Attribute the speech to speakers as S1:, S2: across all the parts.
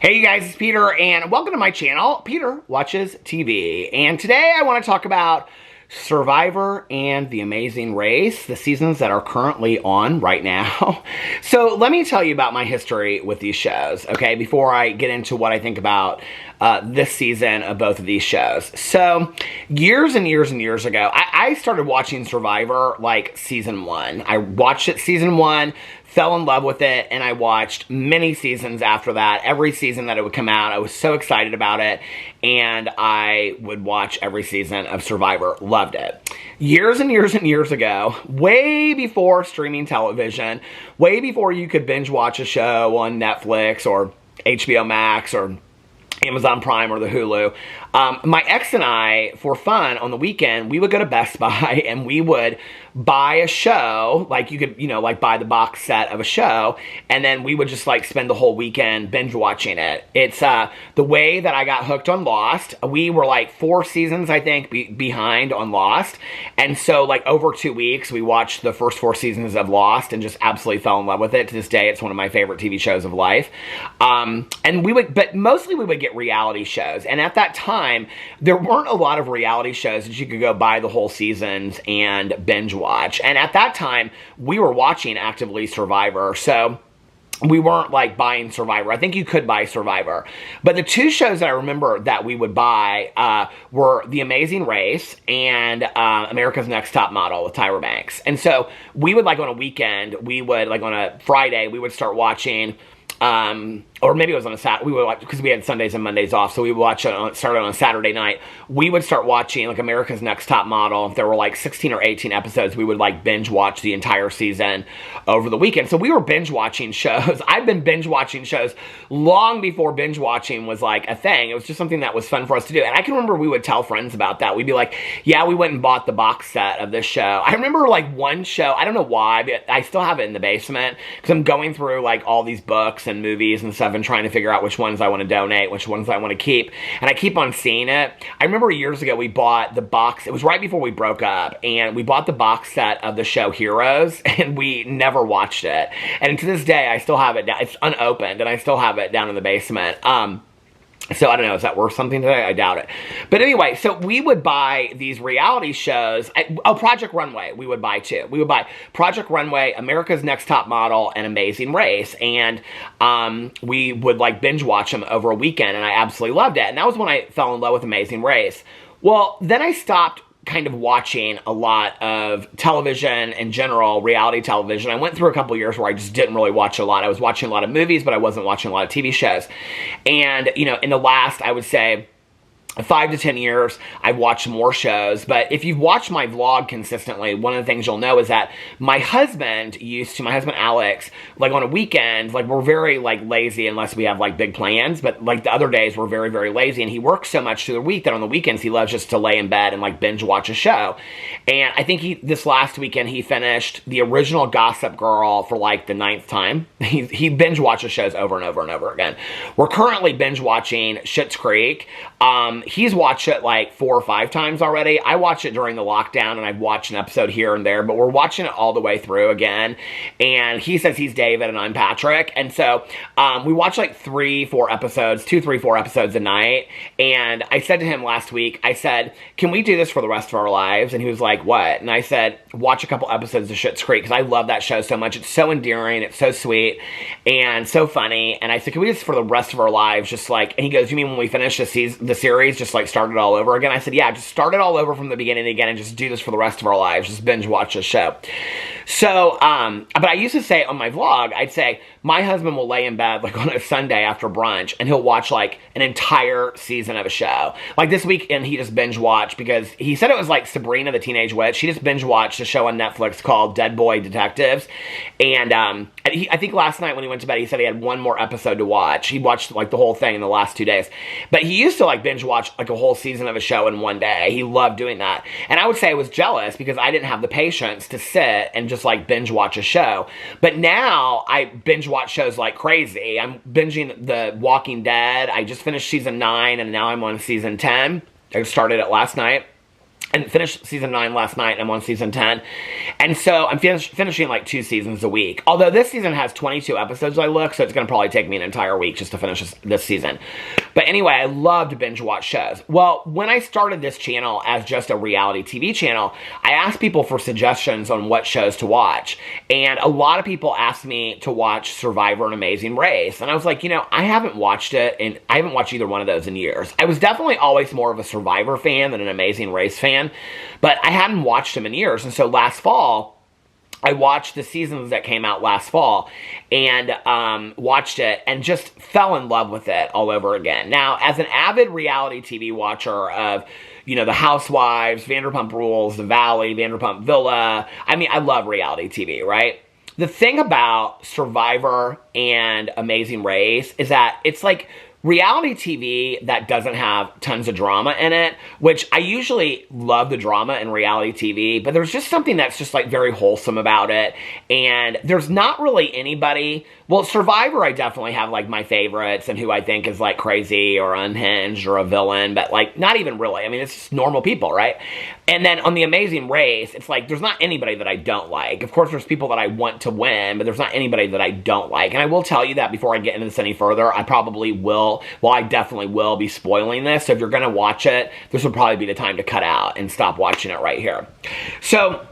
S1: Hey you guys, it's Peter, and welcome to my channel, Peter Watches TV. And today I want to talk about Survivor and The Amazing Race, the seasons that are currently on right now. So let me tell you about my history with these shows, okay, before I get into what I think about this season of both of these shows. So years and years and years ago, I started watching Survivor like season 1. I watched it season 1, fell in love with it, and I watched many seasons after that. Every season that it would come out, I was so excited about it, and I would watch every season of Survivor. Loved it. Years and years and years ago, way before streaming television, way before you could binge watch a show on Netflix or HBO Max or Amazon Prime or the Hulu, my ex and I, for fun, on the weekend, we would go to Best Buy and we would buy a show, like you could, like buy the box set of a show, and then we would just like spend the whole weekend binge watching it. It's the way that I got hooked on Lost. We were like 4 seasons, I think, behind on Lost, and so like over 2 weeks, we watched the first 4 seasons of Lost and just absolutely fell in love with it. To this day, it's one of my favorite TV shows of life. And we would, but mostly we would get reality shows, and at that time, there weren't a lot of reality shows that you could go buy the whole seasons and binge watch. And at that time, we were watching actively Survivor, so we weren't like buying Survivor. I think you could buy Survivor. But the 2 shows that I remember that we would buy were The Amazing Race and America's Next Top Model with Tyra Banks. And so we would, like on a weekend, we would, like on a Friday, we would start watching, or maybe it was on a Saturday, we would watch, because we had Sundays and Mondays off, so we would watch it started on a Saturday night. We would start watching like America's Next Top Model. If there were like 16 or 18 episodes, we would like binge watch the entire season over the weekend. So we were binge watching shows. I've been binge watching shows long before binge watching was like a thing. It was just something that was fun for us to do. And I can remember we would tell friends about that. We'd be like, yeah, we went and bought the box set of this show. I remember like one show, I don't know why, but I still have it in the basement because I'm going through like all these books and movies and stuff and trying to figure out which ones I want to donate, which ones I want to keep, and I keep on seeing it. I remember years ago we bought the box, it was right before we broke up, and we bought the box set of the show Heroes, and we never watched it. And to this day, I still have it down, it's unopened, and I still have it down in the basement. So I don't know, is that worth something today? I doubt it. But anyway, so we would buy these reality shows. Project Runway we would buy too. We would buy Project Runway, America's Next Top Model, and Amazing Race. And we would like binge watch them over a weekend, and I absolutely loved it. And that was when I fell in love with Amazing Race. Well, then I stopped kind of watching a lot of television in general, reality television. I went through a couple years where I just didn't really watch a lot. I was watching a lot of movies, but I wasn't watching a lot of TV shows. And, in the last, I would say, 5 to 10 years, I've watched more shows. But if you've watched my vlog consistently, one of the things you'll know is that my husband Alex, like on a weekend, like we're very like lazy unless we have like big plans, but like the other days we're very, very lazy, and he works so much through the week that on the weekends he loves just to lay in bed and like binge watch a show. And I think this last weekend he finished the original Gossip Girl for like the 9th time. He binge watches shows over and over and over again. We're currently binge watching Schitt's Creek. He's watched it like 4 or 5 times already. I watched it during the lockdown, and I've watched an episode here and there, but we're watching it all the way through again. And he says he's David and I'm Patrick. And so we watch like 3, 4 episodes, 2, 3, 4 episodes a night. And I said to him last week, I said, can we do this for the rest of our lives? And he was like, what? And I said, watch a couple episodes of Schitt's Creek, because I love that show so much. It's so endearing, it's so sweet, and so funny. And I said, can we do this for the rest of our lives? Just like, and he goes, you mean when we finish the series, just like start it all over again? I said, yeah, just start it all over from the beginning again and just do this for the rest of our lives. Just binge watch the show. So, but I used to say on my vlog, I'd say, my husband will lay in bed like on a Sunday after brunch, and he'll watch like an entire season of a show. Like this weekend, he just binge watched, because he said it was like Sabrina the Teenage Witch. He just binge watched a show on Netflix called Dead Boy Detectives. And I think last night when he went to bed, he said he had 1 more episode to watch. He watched like the whole thing in the last 2 days. But he used to like binge watch like a whole season of a show in one day. He loved doing that. And I would say I was jealous because I didn't have the patience to sit and just like binge watch a show. But now I binge watch shows like crazy. I'm binging The Walking Dead. I just finished season 9 and now I'm on season 10. I started it last night. and finished season 9 last night, and I'm on season 10. And so I'm finishing like 2 seasons a week. Although this season has 22 episodes, I look, so it's going to probably take me an entire week just to finish this season. But anyway, I love to binge watch shows. Well, when I started this channel as just a reality TV channel, I asked people for suggestions on what shows to watch. And a lot of people asked me to watch Survivor and Amazing Race. And I was like, you know, I haven't watched it, and I haven't watched either one of those in years. I was definitely always more of a Survivor fan than an Amazing Race fan, but I hadn't watched them in years. And so last fall, I watched the seasons that came out last fall and watched it and just fell in love with it all over again. Now, as an avid reality TV watcher of, you know, The Housewives, Vanderpump Rules, The Valley, Vanderpump Villa, I mean, I love reality TV, right? The thing about Survivor and Amazing Race is that it's like reality TV that doesn't have tons of drama in it, which I usually love the drama in reality TV, but there's just something that's just like very wholesome about it. And there's not really anybody, well, Survivor, I definitely have like my favorites and who I think is like crazy or unhinged or a villain, but like not even really. I mean, it's just normal people, right? And then on The Amazing Race, it's like there's not anybody that I don't like. Of course, there's people that I want to win, but there's not anybody that I don't like. And I will tell you that before I get into this any further, I probably will, well, I definitely will be spoiling this. So if you're going to watch it, this would probably be the time to cut out and stop watching it right here. So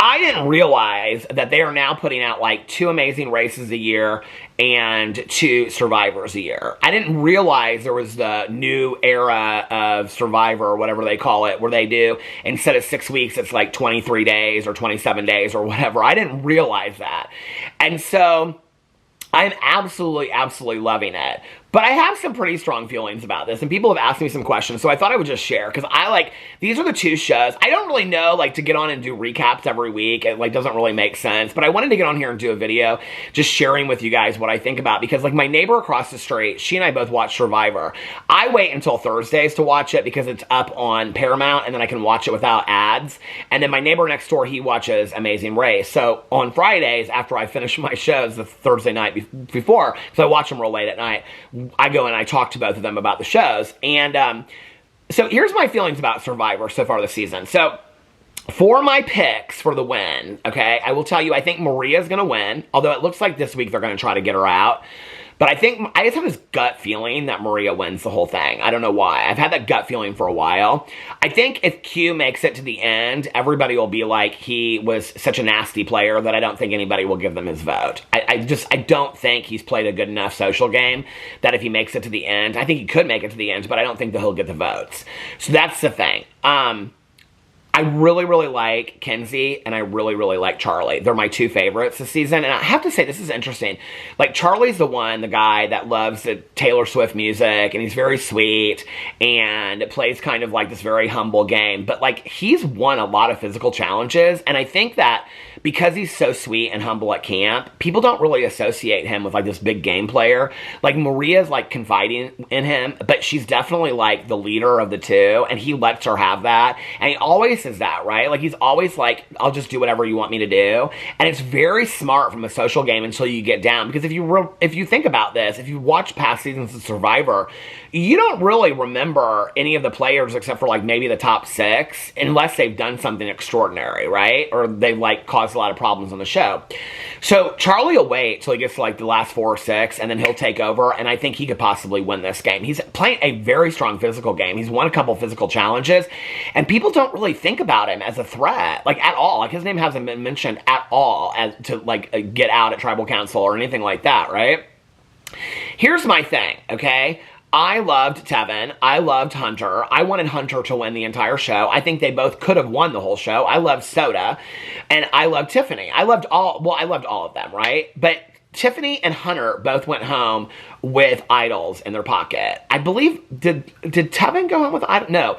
S1: I didn't realize that they are now putting out like 2 Amazing Races a year and 2 Survivors a year. I didn't realize there was the new era of Survivor, or whatever they call it, where they do, instead of 6 weeks, it's like 23 days or 27 days or whatever. I didn't realize that. And so I'm absolutely, absolutely loving it. But I have some pretty strong feelings about this, and people have asked me some questions, so I thought I would just share, because I like, these are the 2 shows. I don't really know, like, to get on and do recaps every week. It, like, doesn't really make sense, but I wanted to get on here and do a video just sharing with you guys what I think about, because, like, my neighbor across the street, she and I both watch Survivor. I wait until Thursdays to watch it because it's up on Paramount, and then I can watch it without ads, and then my neighbor next door, he watches Amazing Race. So on Fridays, after I finish my shows the Thursday night before, because I watch them real late at night, I go and I talk to both of them about the shows. And so here's my feelings about Survivor so far this season. So for my picks for the win, okay, I will tell you, I think Maria's going to win, although it looks like this week they're going to try to get her out. But I think, I just have this gut feeling that Maria wins the whole thing. I don't know why. I've had that gut feeling for a while. I think if Q makes it to the end, everybody will be like, he was such a nasty player that I don't think anybody will give them his vote. I don't think he's played a good enough social game that if he makes it to the end, I think he could make it to the end, but I don't think that he'll get the votes. So that's the thing. I really, really like Kenzie, and I really, really like Charlie. They're my 2 favorites this season, and I have to say, this is interesting. Like, Charlie's the guy that loves the Taylor Swift music, and he's very sweet, and plays kind of like this very humble game, but, like, he's won a lot of physical challenges, and I think that because he's so sweet and humble at camp, people don't really associate him with, like, this big game player. Like, Maria's, like, confiding in him, but she's definitely, like, the leader of the 2, and he lets her have that, and he always says that, right? Like, he's always like, I'll just do whatever you want me to do, and it's very smart from a social game until you get down, because if you think about this, if you watch past seasons of Survivor, you don't really remember any of the players except for, like, maybe the top 6, unless they've done something extraordinary, right? Or they've, like, caused a lot of problems on the show. So Charlie will wait till he gets to, like, the last 4 or 6, and then he'll take over, and I think he could possibly win this game. He's playing a very strong physical game. He's won a couple physical challenges, and people don't really think about him as a threat, like, at all. Like, his name hasn't been mentioned at all as to, like, get out at tribal council or anything like that, right? Here's my thing, okay? I loved Tevin. I loved Hunter. I wanted Hunter to win the entire show. I think they both could have won the whole show. I loved Soda, and I loved Tiffany. I loved all of them, right? But Tiffany and Hunter both went home with idols in their pocket. I believe, did Tevin go home with idols? No.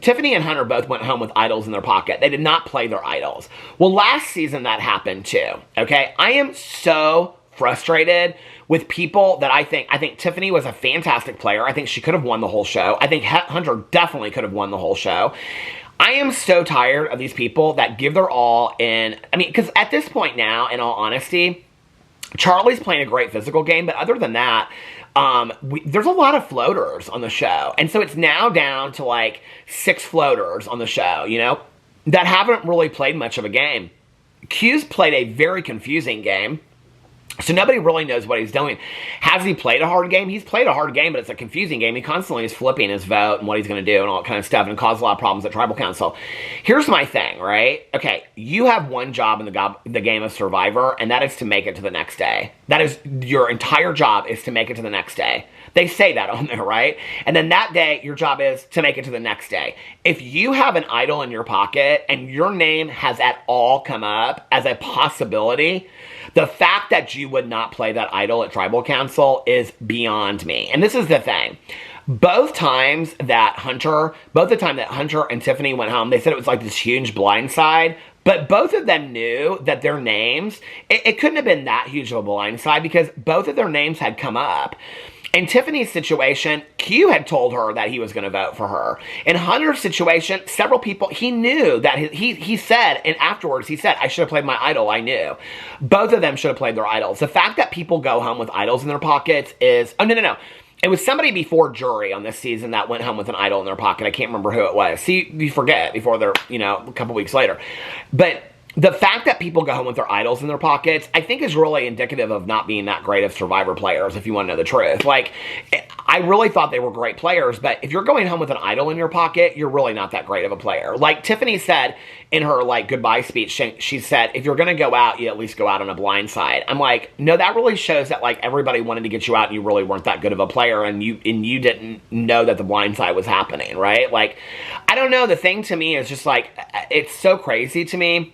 S1: Tiffany and Hunter both went home with idols in their pocket. They did not play their idols. Well, last season that happened too, okay? I am so frustrated with people that I think Tiffany was a fantastic player. I think she could have won the whole show. I think Hunter definitely could have won the whole show. I am so tired of these people that give their all in, I mean, because at this point now, in all honesty, Charlie's playing a great physical game, but other than that, there's a lot of floaters on the show. And so it's now down to like 6 floaters on the show, you know, that haven't really played much of a game. Q's played a very confusing game. So nobody really knows what he's doing. Has he played a hard game? He's played a hard game, but it's a confusing game. He constantly is flipping his vote and what he's going to do and all that kind of stuff, and caused a lot of problems at Tribal Council. Here's my thing, right? Okay, you have one job in the game of Survivor, and that is to make it to the next day. That is your entire job, is to make it to the next day. They say that on there, right? And then that day, your job is to make it to the next day. If you have an idol in your pocket and your name has at all come up as a possibility, the fact that you would not play that idol at Tribal Council is beyond me. And this is the thing. Both times that Hunter and Tiffany went home, they said it was like this huge blindside. But both of them knew that their names, it couldn't have been that huge of a blindside because both of their names had come up. In Tiffany's situation, Q had told her that he was going to vote for her. In Hunter's situation, several people, he knew that he said, and afterwards he said, I should have played my idol, I knew. Both of them should have played their idols. The fact that people go home with idols in their pockets is, oh, no. It was somebody before jury on this season that went home with an idol in their pocket. I can't remember who it was. See, you forget before they're, you know, a couple weeks later. But the fact that people go home with their idols in their pockets, I think is really indicative of not being that great of Survivor players, if you want to know the truth. Like, I really thought they were great players, but if you're going home with an idol in your pocket, you're really not that great of a player. Like Tiffany said in her, like, goodbye speech, she said, if you're going to go out, you at least go out on a blind side. I'm like, no, that really shows that, like, everybody wanted to get you out and you really weren't that good of a player and you didn't know that the blind side was happening, right? Like, I don't know. The thing to me is just, like, it's so crazy to me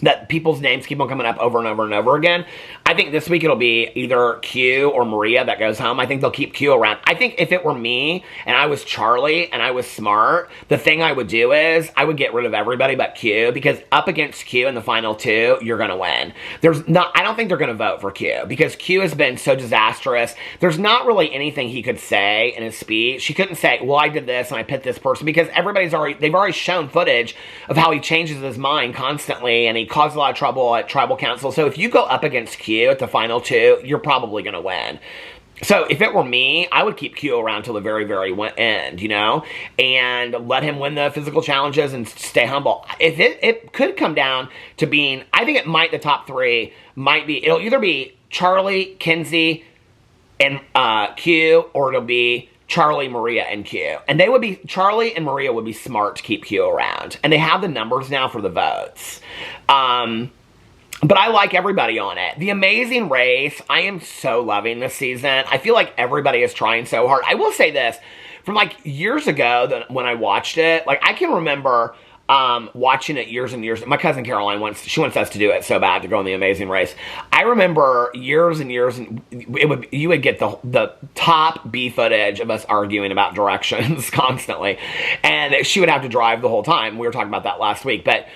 S1: that people's names keep on coming up over and over and over again. I think this week it'll be either Q or Maria that goes home. I think they'll keep Q around. I think if it were me and I was Charlie and I was smart, the thing I would do is I would get rid of everybody but Q, because up against Q in the final 2, you're going to win. I don't think they're going to vote for Q because Q has been so disastrous. There's not really anything he could say in his speech. He couldn't say, well, I did this and I picked this person, because they've already shown footage of how he changes his mind constantly and he caused a lot of trouble at Tribal Council. So if you go up against Q at the final 2, you're probably going to win. So if it were me, I would keep Q around till the very, very end, you know, and let him win the physical challenges and stay humble. If it could come down to being, I think the top 3 might be, it'll either be Charlie, Kinsey, and Q, or it'll be Charlie, Maria, and Q. And Charlie and Maria would be smart to keep Q around. And they have the numbers now for the votes. But I like everybody on it. The Amazing Race, I am so loving this season. I feel like everybody is trying so hard. I will say this, from like years ago when I watched it, like I can remember watching it years and years. My cousin Caroline wants us to do it so bad, to go on The Amazing Race. I remember years and years, and you would get the top B footage of us arguing about directions constantly, and she would have to drive the whole time. We were talking about that last week, but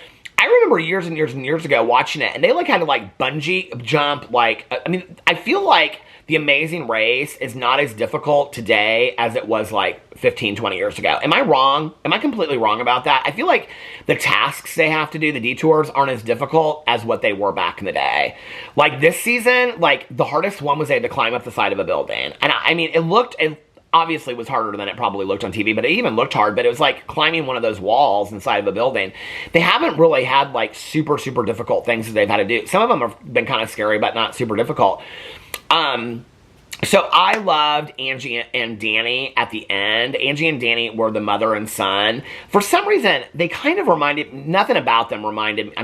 S1: I remember years and years and years ago watching it, and they like had to like bungee jump. Like, I mean, I feel like The Amazing Race is not as difficult today as it was like 15, 20 years ago. Am I wrong? Am I completely wrong about that? I feel like the tasks they have to do, the detours, aren't as difficult as what they were back in the day. Like this season, like the hardest one was they had to climb up the side of a building. And I mean, it obviously was harder than it probably looked on TV, but it even looked hard. But it was like climbing one of those walls inside of a building. They haven't really had like super, super difficult things that they've had to do. Some of them have been kind of scary, but not super difficult. So I loved Angie and Danny at the end. Angie and Danny were the mother and son. For some reason, they kind of nothing about them reminded,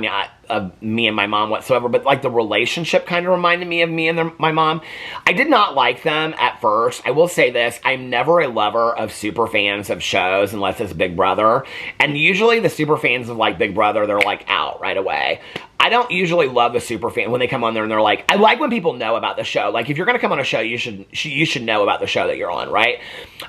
S1: of me and my mom whatsoever, but like the relationship kind of reminded me of me and my mom. I did not like them at first. I will say this, I'm never a lover of super fans of shows unless it's Big Brother. And usually the super fans of like Big Brother, they're like out right away. I don't usually love the super fan when they come on there and they're like, I like when people know about the show. Like if you're going to come on a show, you should know about the show that you're on, right?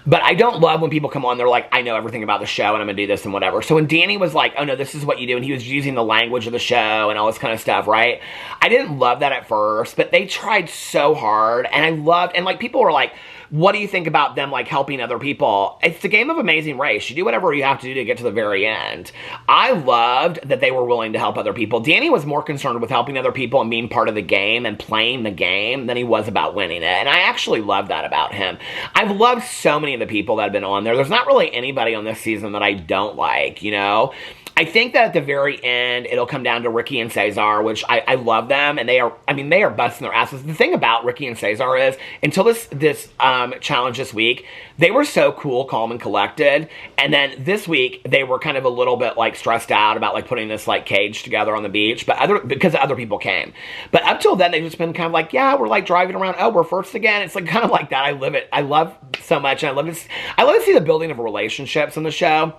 S1: But I don't love when people come on, they're like, I know everything about the show and I'm going to do this and whatever. So when Danny was like, oh no, this is what you do, and he was using the language of the show and all this kind of stuff, right? I didn't love that at first, but they tried so hard, and I loved, and like people were like, what do you think about them, like, helping other people? It's the game of Amazing Race. You do whatever you have to do to get to the very end. I loved that they were willing to help other people. Danny was more concerned with helping other people and being part of the game and playing the game than he was about winning it. And I actually love that about him. I've loved so many of the people that have been on there. There's not really anybody on this season that I don't like, you know? I think that at the very end, it'll come down to Ricky and Cesar, which I love them, and they are busting their asses. The thing about Ricky and Cesar is, until this challenge this week, they were so cool, calm, and collected, and then this week, they were kind of a little bit, like, stressed out about, like, putting this, like, cage together on the beach, because other people came. But up till then, they've just been kind of like, yeah, we're, like, driving around, oh, we're first again. It's, like, kind of like that. I live it. I love so much, and I love to see the building of relationships on the show.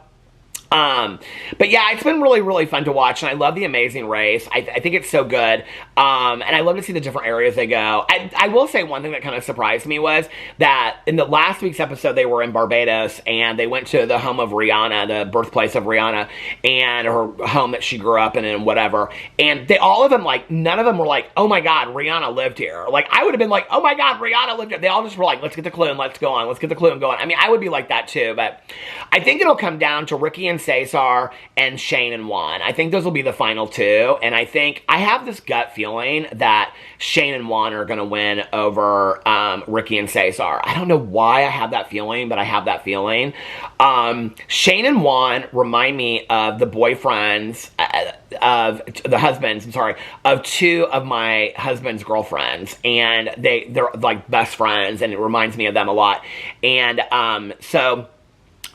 S1: But yeah, it's been really, really fun to watch, and I love The Amazing Race. I think it's so good, and I love to see the different areas they go. I will say one thing that kind of surprised me was that in the last week's episode, they were in Barbados, and they went to the home of Rihanna, the birthplace of Rihanna, and her home that she grew up in and whatever, and all of them, like, none of them were like, oh my god, Rihanna lived here. Like, I would have been like, oh my god, Rihanna lived here. They all just were like, let's get the clue and let's go on. Let's get the clue and go on. I mean, I would be like that too, but I think it'll come down to Ricky and Cesar and Shane and Juan. I think those will be the final two, and I have this gut feeling that Shane and Juan are going to win over Ricky and Cesar. I don't know why I have that feeling, but I have that feeling. Shane and Juan remind me of the boyfriends, of the husbands, of two of my husband's girlfriends, and they're like best friends, and it reminds me of them a lot, and so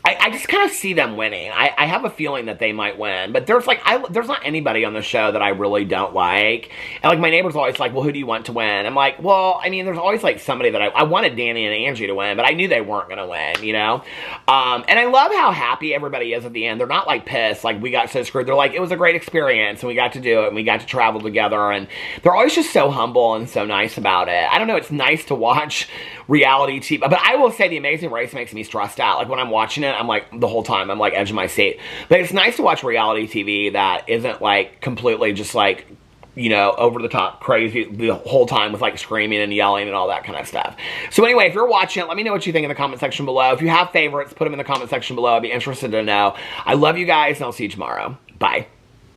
S1: I just kind of see them winning. I have a feeling that they might win, but there's not anybody on the show that I really don't like. And like my neighbor's always like, well, who do you want to win? I'm like, well, I mean, there's always like somebody that I wanted Danny and Angie to win, but I knew they weren't going to win, you know? And I love how happy everybody is at the end. They're not like pissed, like we got so screwed. They're like, it was a great experience and we got to do it and we got to travel together, and they're always just so humble and so nice about it. I don't know, it's nice to watch reality TV, but I will say The Amazing Race makes me stressed out. Like when I'm watching it, I'm like, the whole time, I'm like edge of my seat. But it's nice to watch reality TV that isn't like completely just like, you know, over the top crazy the whole time with like screaming and yelling and all that kind of stuff. So anyway, if you're watching it, let me know what you think in the comment section below. If you have favorites, put them in the comment section below. I'd be interested to know. I love you guys, and I'll see you tomorrow. Bye.